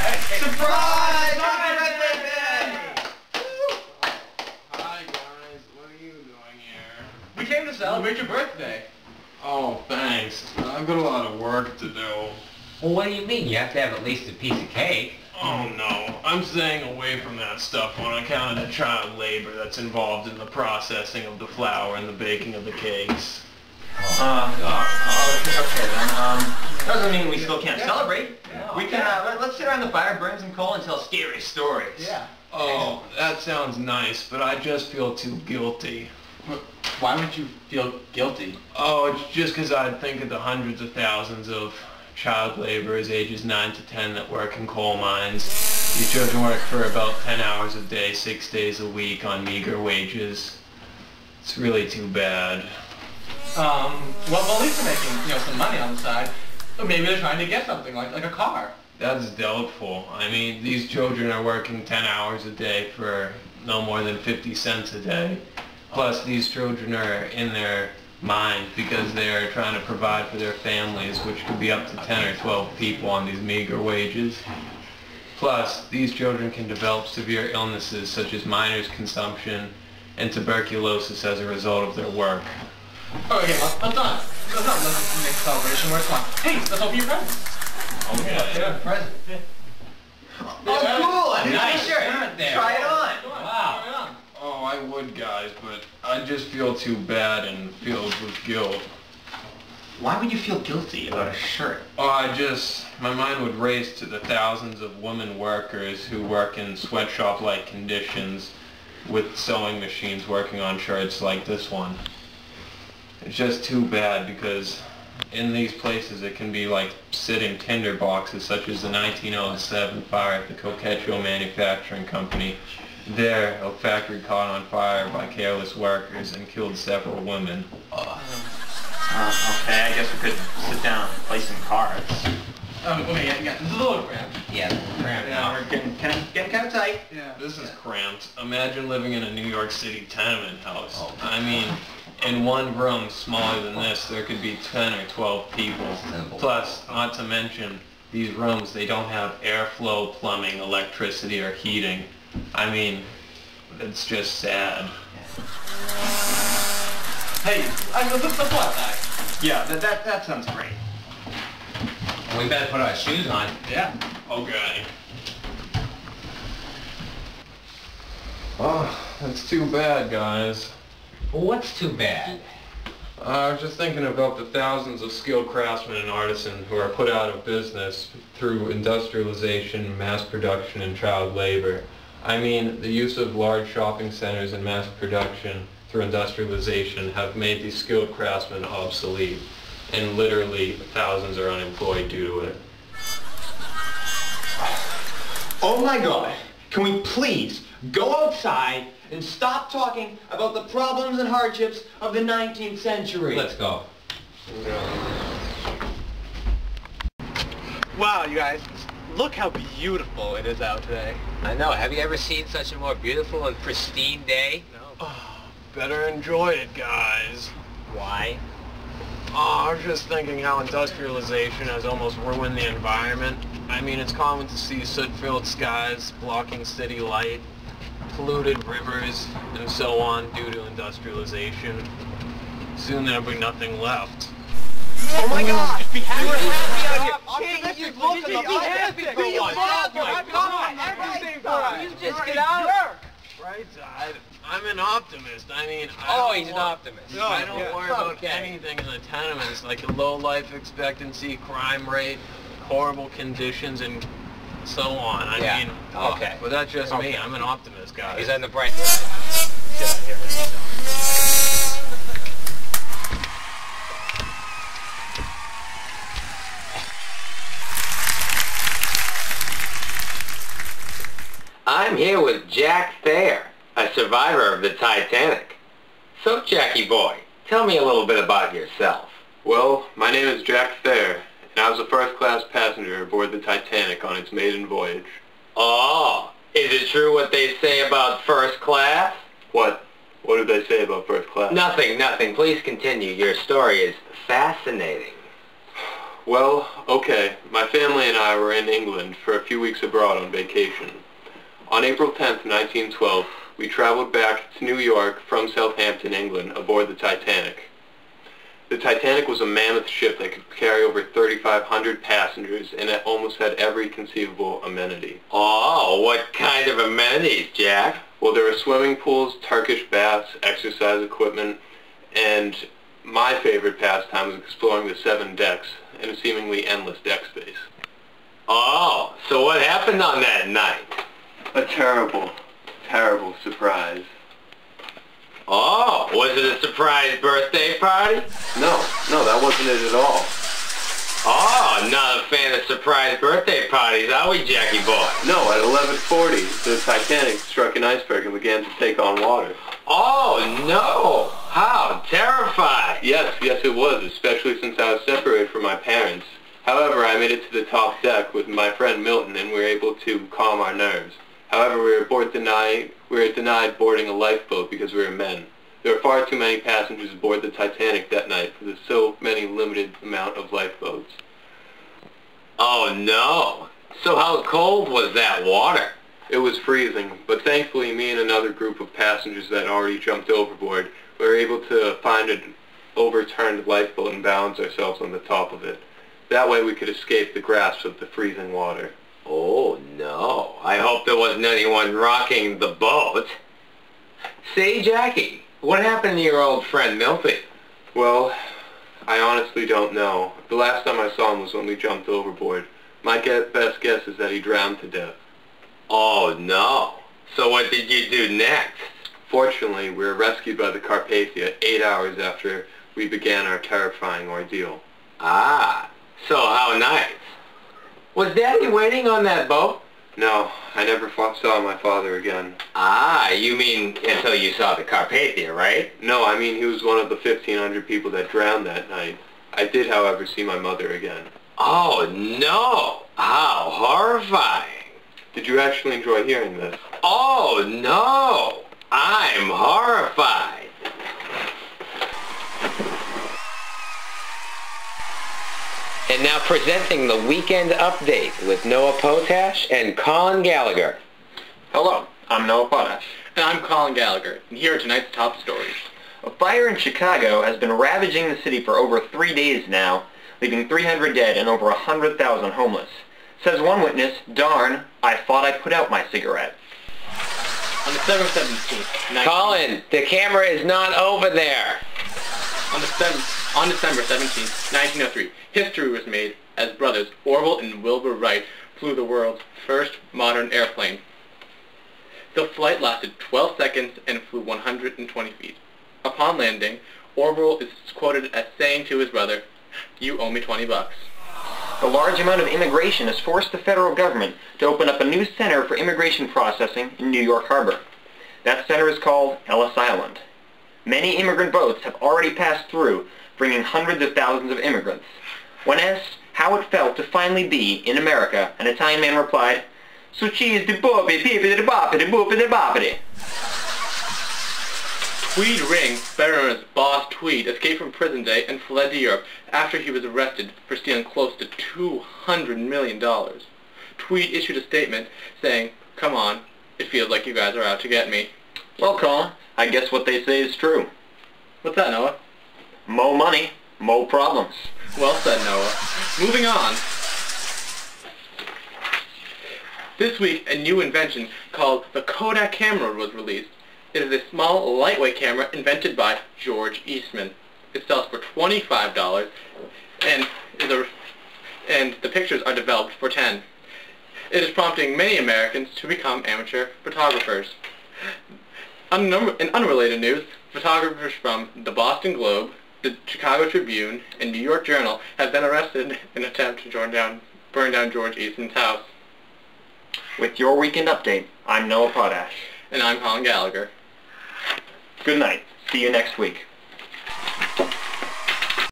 Surprise! Happy birthday, Ben! Hi guys, what are you doing here? We came to celebrate your birthday. Oh, thanks. I've got a lot of work to do. Well, what do you mean? You have to have at least a piece of cake. Oh no, I'm staying away from that stuff on account of the child labor that's involved in the processing of the flour and the baking of the cakes. Okay then. Doesn't mean we still can't celebrate. Yeah. We can, let's sit around the fire, burn some coal, and tell scary stories. Yeah. Oh, that sounds nice, but I just feel too guilty. Why would you feel guilty? Oh, it's just because I think of the hundreds of thousands of child laborers ages 9 to 10 that work in coal mines. These children work for about 10 hours a day, 6 days a week on meager wages. It's really too bad. Well, at least they're making, some money on the side. But maybe they're trying to get something, like a car. That's doubtful. I mean, these children are working 10 hours a day for no more than 50 cents a day. Plus, these children are in their mind because they are trying to provide for their families, which could be up to 10 or 12 people on these meager wages. Plus, these children can develop severe illnesses such as minors' consumption and tuberculosis as a result of their work. Okay, let's not. Let's make a celebration. Where's one? Hey, let's open your presents. Okay. Yeah, present. Oh, cool! A Nice shirt. shirt there. Try it on. Wow. Oh, I would, guys, but I just feel too bad and filled with guilt. Why would you feel guilty about a shirt? Oh, my mind would race to the thousands of women workers who work in sweatshop-like conditions with sewing machines working on shirts like this one. It's just too bad because in these places it can be like sitting tinder boxes such as the 1907 fire at the Coquecho Manufacturing Company. There, a factory caught on fire by careless workers and killed several women. Okay, I guess we could sit down and play some cards. Okay, yeah, this is a little cramped. Yeah, cramp now. We're getting kind of tight. Yeah. This is cramped. Imagine living in a New York City tenement house. Oh. I mean, in one room smaller than this, there could be 10 or 12 people. Simple. Plus, not to mention, these rooms, they don't have airflow, plumbing, electricity, or heating. I mean, it's just sad. Hey, let's go outside. Yeah, that sounds great. We better put our shoes on. Yeah. Okay. Oh, that's too bad, guys. Well, what's too bad? I was just thinking about the thousands of skilled craftsmen and artisans who are put out of business through industrialization, mass production, and child labor. I mean, the use of large shopping centers and mass production through industrialization have made these skilled craftsmen obsolete, and literally thousands are unemployed due to it. Oh my God! Can we please go outside and stop talking about the problems and hardships of the 19th century? Let's go. Wow, you guys, look how beautiful it is out today. I know. Have you ever seen such a more beautiful and pristine day? No. Oh, better enjoy it, guys. Why? Oh, I was just thinking how industrialization has almost ruined the environment. I mean, it's common to see soot-filled skies blocking city light, polluted rivers, and so on due to industrialization. Soon there'll be nothing left. Oh my God! Be happy. Optimistic Be happy for once. You just get out. Right, Dad? I'm an optimist. I mean, He's an optimist. I don't worry about Okay. anything in the tenements, like the low life expectancy, crime rate, horrible conditions, and so on. I Yeah, mean, okay. But that's just me. I'm an optimist, guys. He's on the bright side. Sit down here. I'm here with Jack Thayer, a survivor of the Titanic. So, Jackie boy, tell me a little bit about yourself. Well, my name is Jack Thayer, and I was a first-class passenger aboard the Titanic on its maiden voyage. Oh, is it true what they say about first class? What? What did they say about first class? Nothing, nothing. Please continue. Your story is fascinating. Well, okay. My family and I were in England for a few weeks abroad on vacation. On April 10th, 1912, we traveled back to New York from Southampton, England, aboard the Titanic. The Titanic was a mammoth ship that could carry over 3,500 passengers, and it almost had every conceivable amenity. Oh, what kind of amenities, Jack? Well, there were swimming pools, Turkish baths, exercise equipment, and my favorite pastime was exploring the 7 decks and a seemingly endless deck space. Oh, so what happened on that night? A terrible, terrible surprise. Oh, was it a surprise birthday party? No, that wasn't it at all. Oh, not a fan of surprise birthday parties, are we, Jackie boy? No, at 11:40, the Titanic struck an iceberg and began to take on water. Oh, no! How terrifying! Yes, it was, especially since I was separated from my parents. However, I made it to the top deck with my friend Milton, and we were able to calm our nerves. However, we were denied boarding a lifeboat because we were men. There were far too many passengers aboard the Titanic that night for the so many limited amount of lifeboats. Oh, no! So how cold was that water? It was freezing, but thankfully me and another group of passengers that already jumped overboard were able to find an overturned lifeboat and balance ourselves on the top of it. That way we could escape the grasp of the freezing water. Oh, no. I hope there wasn't anyone rocking the boat. Say, Jackie, what happened to your old friend Milton? Well, I honestly don't know. The last time I saw him was when we jumped overboard. My best guess is that he drowned to death. Oh, no. So what did you do next? Fortunately, we were rescued by the Carpathia 8 hours after we began our terrifying ordeal. Ah, so how nice. Was Daddy waiting on that boat? No, I never saw my father again. Ah, you mean until you saw the Carpathia, right? No, I mean he was one of the 1,500 people that drowned that night. I did, however, see my mother again. Oh, no. How horrifying. Did you actually enjoy hearing this? Oh, no. I'm horrified. And now presenting the Weekend Update with Noah Potash and Colin Gallagher. Hello, I'm Noah Potash. And I'm Colin Gallagher, and here are tonight's top stories. A fire in Chicago has been ravaging the city for over 3 days now, leaving 300 dead and over 100,000 homeless. Says one witness, "Darn, I thought I put out my cigarette." On December 17th, Colin, the camera is not over there. On December 17th, 1903, history was made as brothers Orville and Wilbur Wright flew the world's first modern airplane. The flight lasted 12 seconds and flew 120 feet. Upon landing, Orville is quoted as saying to his brother, "You owe me $20." The large amount of immigration has forced the federal government to open up a new center for immigration processing in New York Harbor. That center is called Ellis Island. Many immigrant boats have already passed through, bringing hundreds of thousands of immigrants. When asked how it felt to finally be in America, an Italian man replied, "Succeeds de boppy, peepy de boppity, boopy de boppity." Tweed Ring, better known as Boss Tweed, escaped from prison day and fled to Europe after he was arrested for stealing close to $200 million. Tweed issued a statement saying, "Come on, it feels like you guys are out to get me." Well, Colin, I guess what they say is true. What's that, Noah? Mo money, mo problems. Well said, Noah. Moving on. This week, a new invention called the Kodak camera was released. It is a small, lightweight camera invented by George Eastman. It sells for $25, and the pictures are developed for $10. It is prompting many Americans to become amateur photographers. In unrelated news, photographers from the Boston Globe, the Chicago Tribune, and New York Journal have been arrested in an attempt to burn down George Eastman's house. With your Weekend Update, I'm Noah Potash. And I'm Colin Gallagher. Good night. See you next week.